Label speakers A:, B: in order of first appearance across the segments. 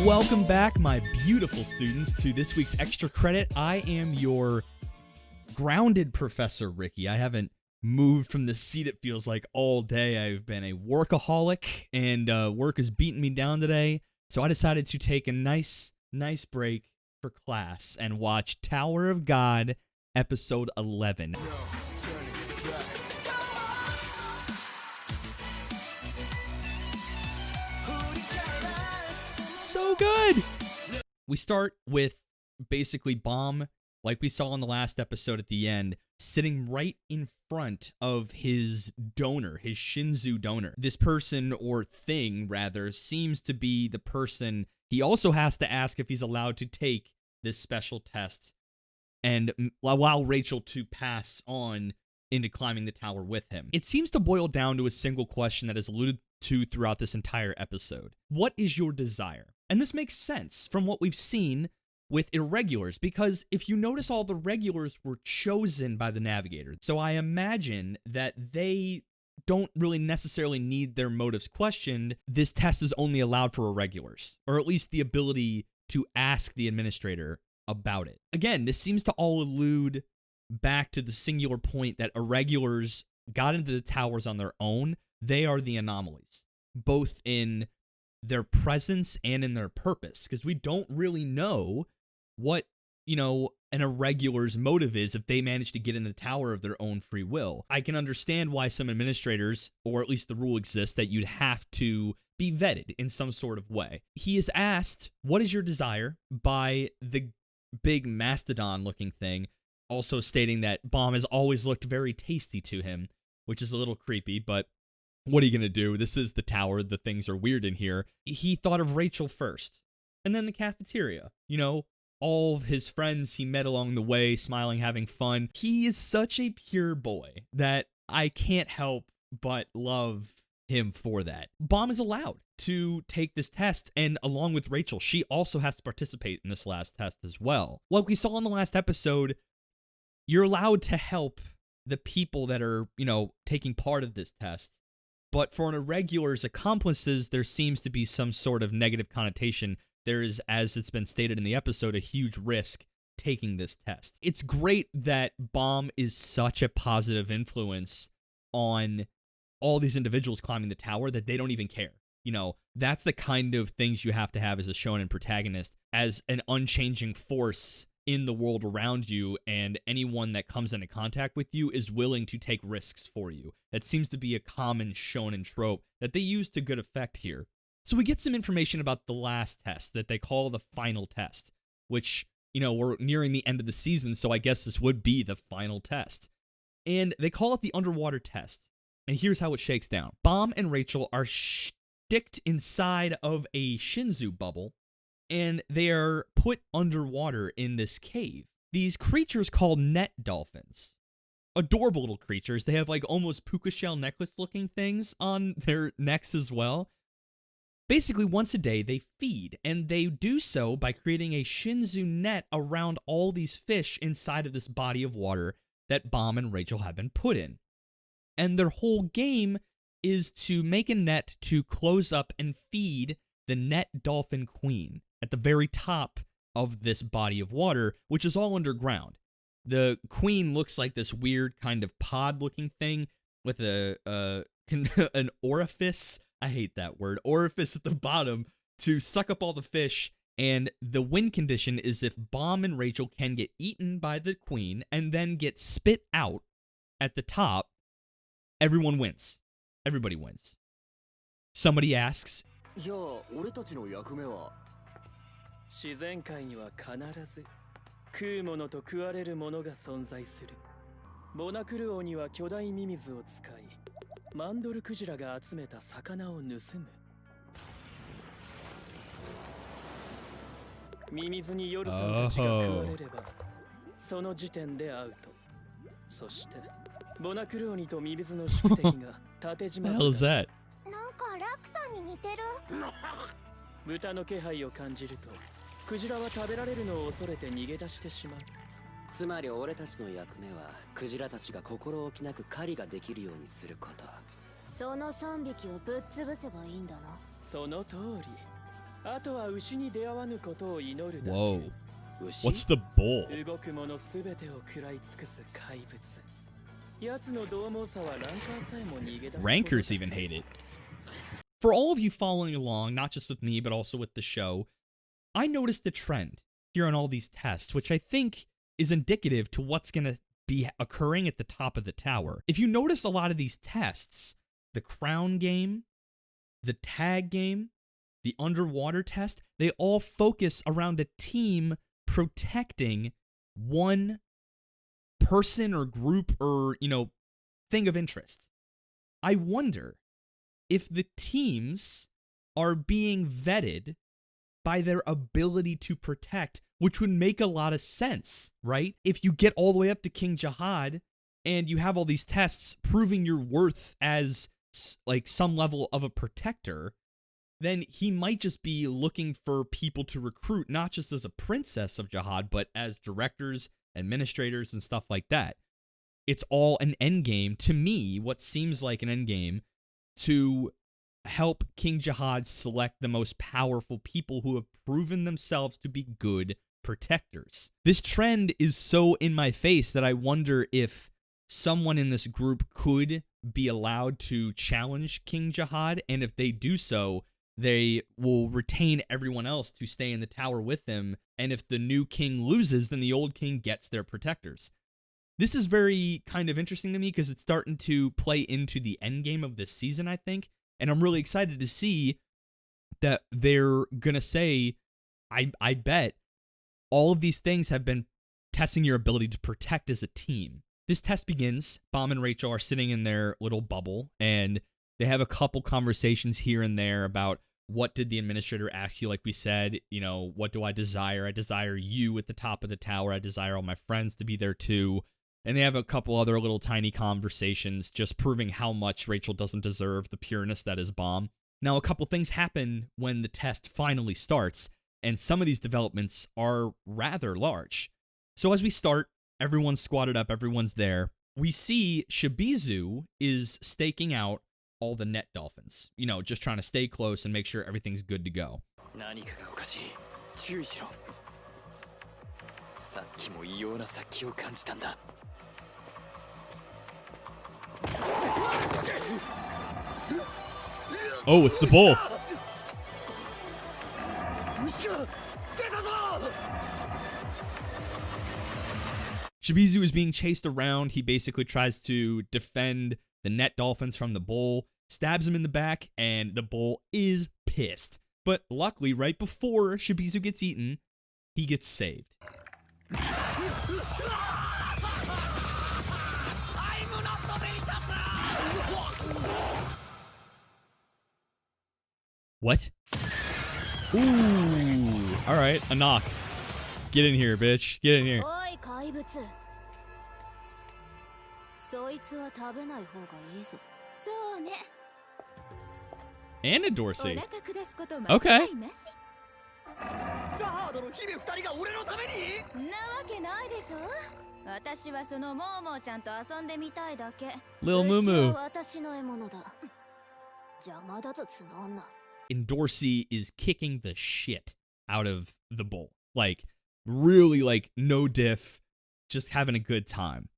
A: Welcome back, my beautiful students, to this week's Extra Credit. I am your grounded Professor Ricky. I haven't moved from the seat, it feels like, all day. I've been a workaholic, and work has beaten me down today. So I decided to take a nice break for class and watch Tower of God, episode 11. So good! We start with basically Bomb, like we saw in the last episode at the end, sitting right in front of his donor, his Shinzu donor. This person, or thing rather, seems to be the person he also has to ask if he's allowed to take this special test and allow Rachel to pass on into climbing the tower with him. It seems to boil down to a single question that is alluded to throughout this entire episode. What is your desire? And this makes sense from what we've seen with irregulars, because if you notice, all the regulars were chosen by the navigator. So I imagine that they don't really necessarily need their motives questioned. This test is only allowed for irregulars, or at least the ability to ask the administrator about it. Again, this seems to all allude back to the singular point that irregulars got into the towers on their own. They are the anomalies, both in their presence and in their purpose, because we don't really know what, an irregular's motive is if they manage to get in the tower of their own free will. I can understand why some administrators, or at least the rule exists, that you'd have to be vetted in some sort of way. He is asked, what is your desire, by the big mastodon-looking thing, also stating that Bomb has always looked very tasty to him, which is a little creepy, but what are you going to do? This is the tower. The things are weird in here. He thought of Rachel first, and then the cafeteria. All of his friends he met along the way, smiling, having fun. He is such a pure boy that I can't help but love him for that. Bomb is allowed to take this test, and along with Rachel, she also has to participate in this last test as well. Like we saw in the last episode, you're allowed to help the people that are, taking part of this test. But for an irregular's accomplices, there seems to be some sort of negative connotation. There is, as it's been stated in the episode, a huge risk taking this test. It's great that Bomb is such a positive influence on all these individuals climbing the tower that they don't even care. That's the kind of things you have to have as a shonen protagonist, as an unchanging force in the world around you, and anyone that comes into contact with you is willing to take risks for you. That seems to be a common shonen trope that they use to good effect here. So we get some information about the last test that they call the final test, which, we're nearing the end of the season, so I guess this would be the final test. And they call it the underwater test. And here's how it shakes down. Bomb and Rachel are sticked inside of a Shinzu bubble, and they are put underwater in this cave. These creatures called net dolphins. Adorable little creatures. They have almost puka shell necklace looking things on their necks as well. Basically, once a day, they feed, and they do so by creating a Shinzu net around all these fish inside of this body of water that Bomb and Rachel have been put in. And their whole game is to make a net to close up and feed the net dolphin queen at the very top of this body of water, which is all underground. The queen looks like this weird kind of pod-looking thing with an orifice. I hate that word. Orifice at the bottom to suck up all the fish. And the win condition is if Bomb and Rachel can get eaten by the queen and then get spit out at the top, everyone wins. Everybody wins. Somebody asks,
B: じゃあ俺たちの役目は自然界には必ず食うものと食われるものが存在する。ボナクル王には巨大ミミズを使い、マンドルクジラが集めた魚を盗む。ミミズに夜さんたちが食われれば、その時点でアウト。そしてボナクル鬼とミミズの宿敵が縦島。
A: What the hell is that?
C: なんかラクさんに似てる。
B: 豚の気配を感じると、クジラは食べられるのを恐れて逃げ出してしまう。つまり俺たちの役目はクジラたちが心置きなく狩りができるようにすること。
C: その3匹をぶっ潰せばいいんだな。
B: その通り。あとは牛に出会わぬことを祈るだけ。
A: Whoa.
B: 牛
A: What's the bull?
B: 動くものすべてを食らい尽くす怪物。奴の獰猛さはランカーさえも逃げ出す。
A: Rankers even hate it. For all of you following along, not just with me, but also with the show, I noticed a trend here on all these tests, which I think is indicative to what's going to be occurring at the top of the tower. If you notice a lot of these tests, the crown game, the tag game, the underwater test, they all focus around a team protecting one person or group or, thing of interest. I wonder if the teams are being vetted by their ability to protect, which would make a lot of sense, right? If you get all the way up to King Jihad and you have all these tests proving your worth as like some level of a protector, then he might just be looking for people to recruit, not just as a princess of Jihad, but as directors, administrators, and stuff like that. It's all an endgame, to me, what seems like an endgame, to help King Jihad select the most powerful people who have proven themselves to be good protectors. This trend is so in my face that I wonder if someone in this group could be allowed to challenge King Jihad, and if they do so, they will retain everyone else to stay in the tower with them, and if the new king loses, then the old king gets their protectors. This is very kind of interesting to me because it's starting to play into the end game of this season, I think, and I'm really excited to see that they're going to say, I bet all of these things have been testing your ability to protect as a team. This test begins. Bomb and Rachel are sitting in their little bubble, and they have a couple conversations here and there about what did the administrator ask you, like we said, what do I desire? I desire you at the top of the tower. I desire all my friends to be there too. And they have a couple other little tiny conversations just proving how much Rachel doesn't deserve the pureness that is Bomb. Now, a couple things happen when the test finally starts, and some of these developments are rather large. So as we start, everyone's squatted up, everyone's there. We see Shibizu is staking out all the net dolphins, just trying to stay close and make sure everything's good to go.
B: 何かがおかしい。注意しろ。さっきも異様な殺気を感じたんだ。
A: Oh, it's the bull. Shibizu is being chased around. He basically tries to defend the net dolphins from the bull, stabs him in the back, and the bull is pissed. But luckily, right before Shibizu gets eaten, he gets saved. What? Ooh. All right, a knock. Get in here, bitch. Get in here.
C: おい怪物。そいつは食べない方がいいぞ。そうね。
A: And a Dorsey.
C: お腹下すこと間
A: Okay.
C: 違いなし。
B: ザハードの姫二人が俺のために。
C: なわけないでしょ。私はそのモーモーちゃんと遊んでみたいだけ。
A: Lil Moo
C: 牛
A: Moo.
C: は私の獲物だ。邪魔だぞ角女。
A: And Dorsey is kicking the shit out of the bull. Like, really, like, no diff, just having a good time.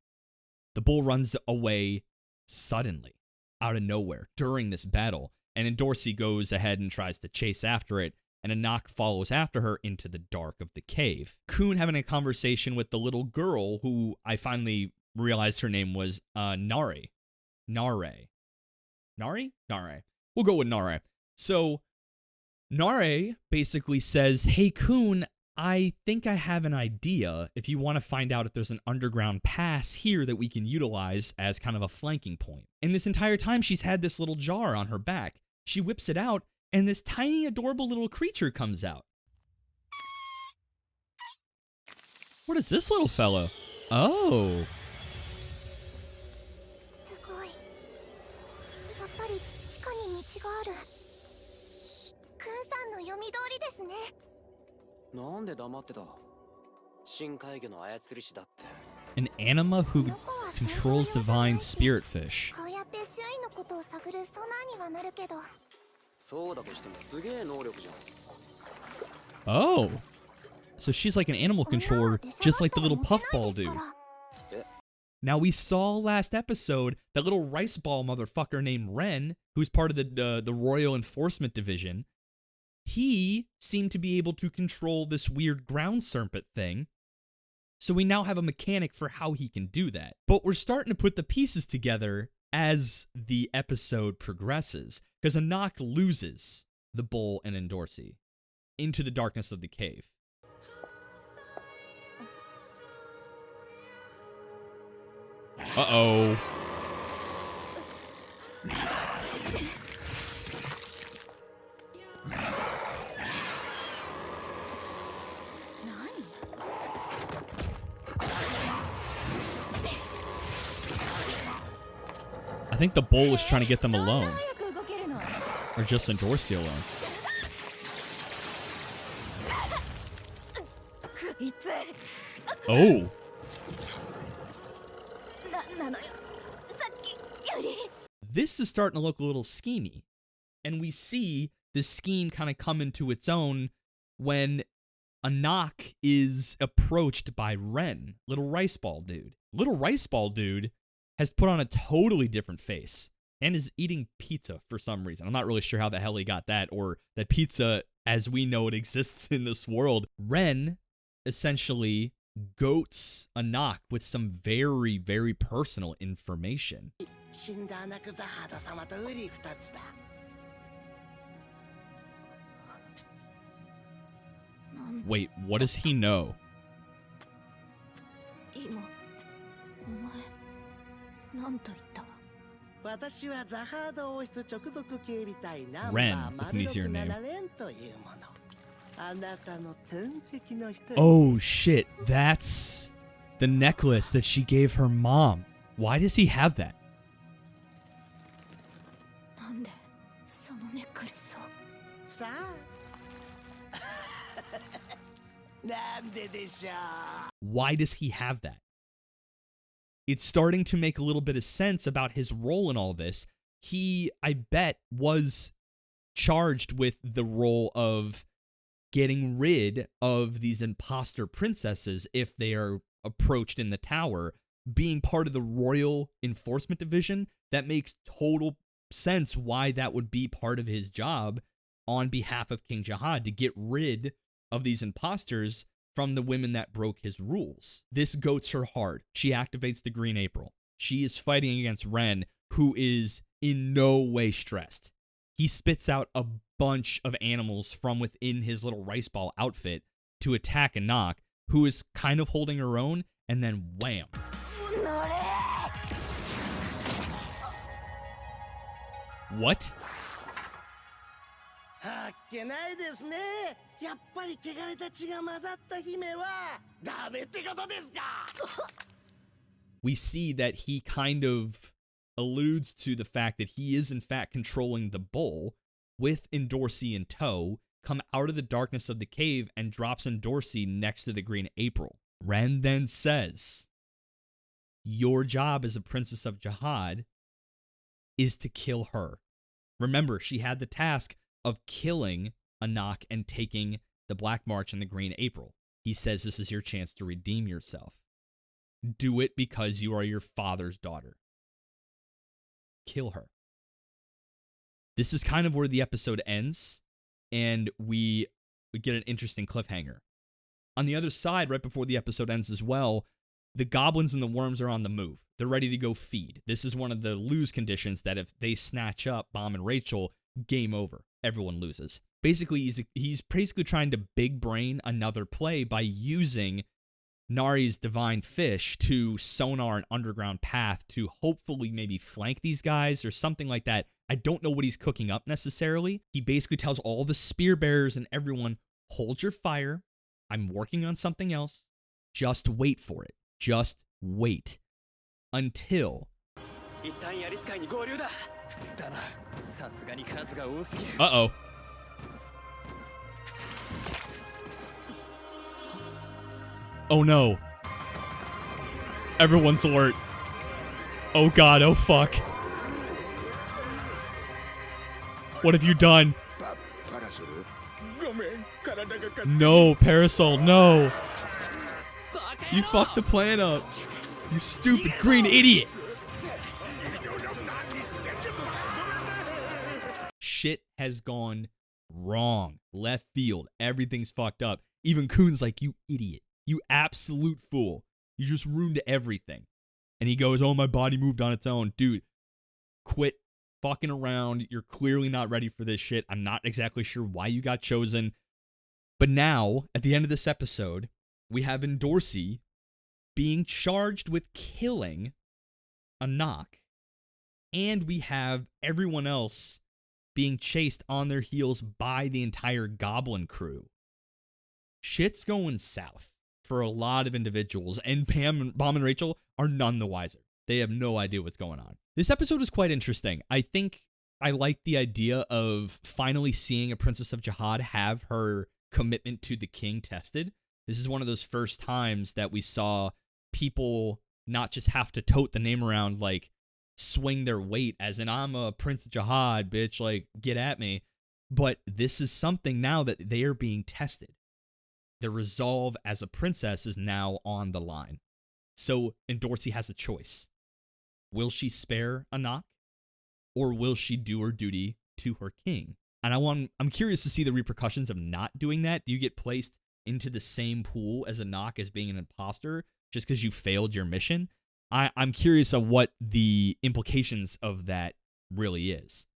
A: The bull runs away suddenly, out of nowhere, during this battle, and then Dorsey goes ahead and tries to chase after it, and Anak follows after her into the dark of the cave. Kun having a conversation with the little girl, who I finally realized her name was Nare. Nare. Nare? Nare. We'll go with Nare. So, Nare basically says, hey, Kun, I think I have an idea if you want to find out if there's an underground pass here that we can utilize as kind of a flanking point. And this entire time, she's had this little jar on her back. She whips it out, and this tiny, adorable little creature comes out. What is this little fellow? Oh.
C: すごい。やっぱり地下に道がある。クンさんの読み通りですね。
B: なんで黙ってた。深海魚の操り師だって。
A: An anima who controls divine spirit fish.
C: こうやって周囲のことを探るソナーにはなるけど。
B: そうだとしてもすげえ能力じゃん。
A: Oh. So she's like an animal controller, just like the little puffball dude. Now, we saw last episode that little rice ball motherfucker named Ren, who's part of the Royal Enforcement Division. He seemed to be able to control this weird ground serpent thing. So we now have a mechanic for how he can do that. But we're starting to put the pieces together as the episode progresses, because Anak loses the bull and Endorsi into the darkness of the cave. Uh-oh. I think the bull is trying to get them alone. Or just Endorsi alone. Oh. This is starting to look a little schemy. And we see this scheme kind of come into its own when Anak is approached by Ren, little rice ball dude. Little rice ball dude has put on a totally different face and is eating pizza for some reason. I'm not really sure how the hell he got that, or that pizza, as we know it, exists in this world. Ren essentially goats Anak with some very, very personal information. Wait, what does he know? Ren, with an easier name. Oh shit, that's the necklace that she gave her mom. Why does he have that? Why does he have that? It's starting to make a little bit of sense about his role in all this. He, I bet, was charged with the role of getting rid of these imposter princesses if they are approached in the tower, being part of the Royal Enforcement Division. That makes total sense why that would be part of his job on behalf of King Jahad, to get rid of these imposters from the women that broke his rules. This goats her hard. She activates the Green April. She is fighting against Ren, who is in no way stressed. He spits out a bunch of animals from within his little rice ball outfit to attack Anak, who is kind of holding her own, and then wham. What? We see that he kind of alludes to the fact that he is in fact controlling the bull, with Endorsi in tow, come out of the darkness of the cave and drops Endorsi next to the Green April. Ren then says, your job as a princess of Jahad is to kill her. Remember, she had the task of killing Anak and taking the Black March and the Green April. He says this is your chance to redeem yourself. Do it because you are your father's daughter. Kill her. This is kind of where the episode ends, and we get an interesting cliffhanger. On the other side, right before the episode ends as well, the goblins and the worms are on the move. They're ready to go feed. This is one of the lose conditions, that if they snatch up Bomb and Rachel, game over. Everyone loses. Basically, he's basically trying to big brain another play by using Nari's divine fish to sonar an underground path to hopefully maybe flank these guys or something like that. I don't know what he's cooking up necessarily. He basically tells all the spear bearers and everyone, hold your fire. I'm working on something else. Just wait for it. Just wait. Until... Uh-oh. Oh no. Everyone's alert. Oh god, oh fuck. What have you done? No, Parasol, no. You fucked the plan up. You stupid green idiot. Shit has gone wrong. Left field. Everything's fucked up. Even Coon's like, you idiot. You absolute fool. You just ruined everything. And he goes, oh, my body moved on its own. Dude, quit fucking around. You're clearly not ready for this shit. I'm not exactly sure why you got chosen. But now, at the end of this episode, we have Endorsi being charged with killing Anak. And we have everyone else being chased on their heels by the entire Goblin crew. Shit's going south for a lot of individuals, and Bomb and Rachel are none the wiser. They have no idea what's going on. This episode is quite interesting. I think I like the idea of finally seeing a Princess of Jihad have her commitment to the king tested. This is one of those first times that we saw people not just have to tote the name around, like, swing their weight as in, I'm a Prince of Jihad, bitch, like, get at me. But this is something now that they are being tested. Their resolve as a princess is now on the line. So Endorsi has a choice. Will she spare Anak, or will she do her duty to her king? And I'm curious to see the repercussions of not doing that. Do you get placed into the same pool as Anak as being an imposter just because you failed your mission? I'm curious of what the implications of that really is.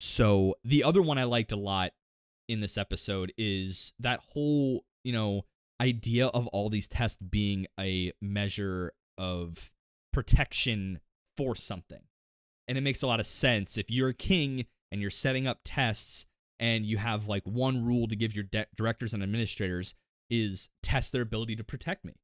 A: So the other one I liked a lot in this episode is that whole, idea of all these tests being a measure of protection for something. And it makes a lot of sense. If you're a king and you're setting up tests and you have like one rule to give your directors and administrators is test their ability to protect me,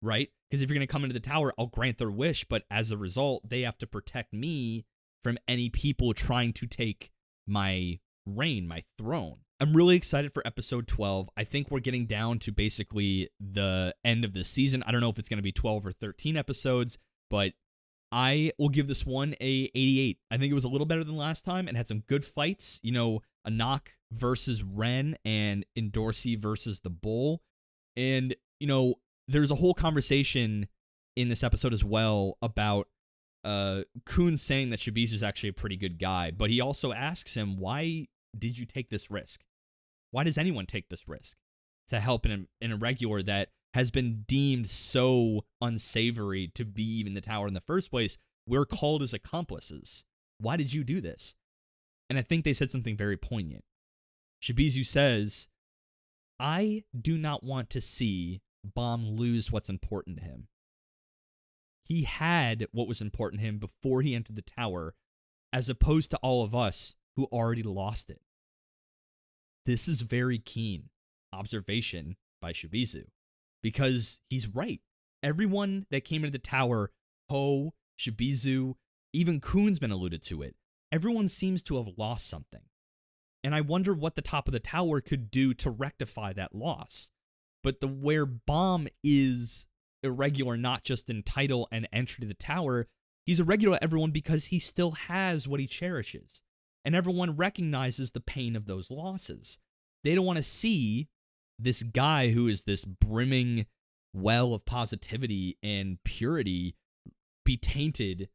A: right? Because if you're going to come into the tower, I'll grant their wish, but as a result, they have to protect me from any people trying to take my reign, my throne. I'm really excited for episode 12. I think we're getting down to basically the end of the season. I don't know if it's going to be 12 or 13 episodes, but I will give this one a 88. I think it was a little better than last time and had some good fights. Anak versus Ren and Endorsi versus the Bull. And, there's a whole conversation in this episode as well about Kun saying that Shibizu's actually a pretty good guy, but he also asks him, why did you take this risk? Why does anyone take this risk to help an irregular that has been deemed so unsavory to be even the tower in the first place? We're called as accomplices. Why did you do this? And I think they said something very poignant. Shibizu says, I do not want to see Bomb lose what's important to him. He had what was important to him before he entered the tower, as opposed to all of us who already lost it. This is very keen observation by Shibizu, because he's right. Everyone that came into the tower, Ho, Shibizu, even Kun's been alluded to it. Everyone seems to have lost something. And I wonder what the top of the tower could do to rectify that loss. But where Bomb is irregular, not just in title and entry to the tower, he's irregular to everyone because he still has what he cherishes. And everyone recognizes the pain of those losses. They don't want to see this guy who is this brimming well of positivity and purity be tainted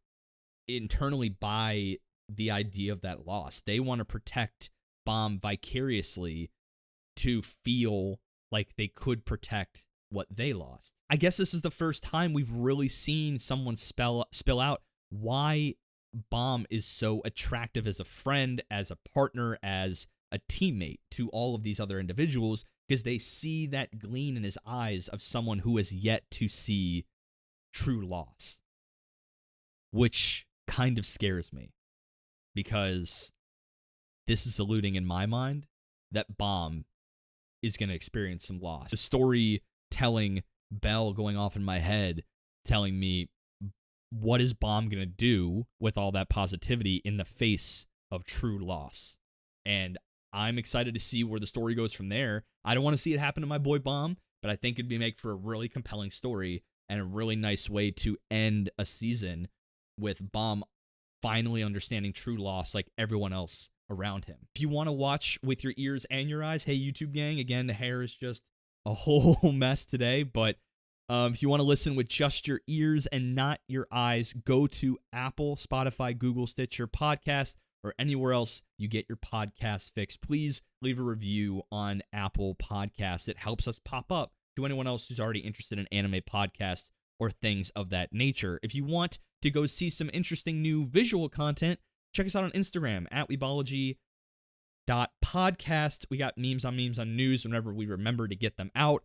A: internally by the idea of that loss. They want to protect Bomb vicariously to feel like they could protect what they lost. I guess this is the first time we've really seen someone spill out why Bomb is so attractive as a friend, as a partner, as a teammate to all of these other individuals, because they see that gleam in his eyes of someone who has yet to see true loss, which kind of scares me, because this is alluding in my mind that Bomb is going to experience some loss. The storytelling bell going off in my head telling me, what is Bomb going to do with all that positivity in the face of true loss? And I'm excited to see where the story goes from there. I don't want to see it happen to my boy Bomb, but I think it'd be make for a really compelling story and a really nice way to end a season with Bomb finally understanding true loss like everyone else around him. If you want to watch with your ears and your eyes, hey, YouTube gang, again, the hair is just a whole mess today, but if you want to listen with just your ears and not your eyes, go to Apple, Spotify, Google, Stitcher, Podcast, or anywhere else you get your podcast fix. Please leave a review on Apple Podcasts. It helps us pop up to anyone else who's already interested in anime podcasts or things of that nature. If you want to go see some interesting new visual content, check us out on Instagram at weebology.podcast. We got memes on news whenever we remember to get them out.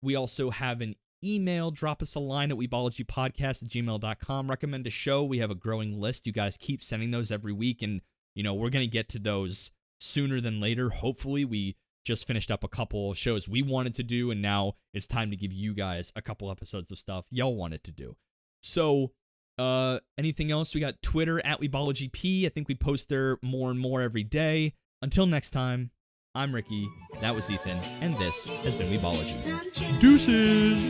A: We also have an email. Drop us a line at weebologypodcast@gmail.com. Recommend a show. We have a growing list. You guys keep sending those every week, and we're going to get to those sooner than later. Hopefully, we just finished up a couple of shows we wanted to do, and now it's time to give you guys a couple episodes of stuff y'all wanted to do. So, anything else? We got Twitter at weebologyp. I think we post there more and more every day. Until next time, I'm Ricky, that was Ethan, and this has been Weebology. Deuces!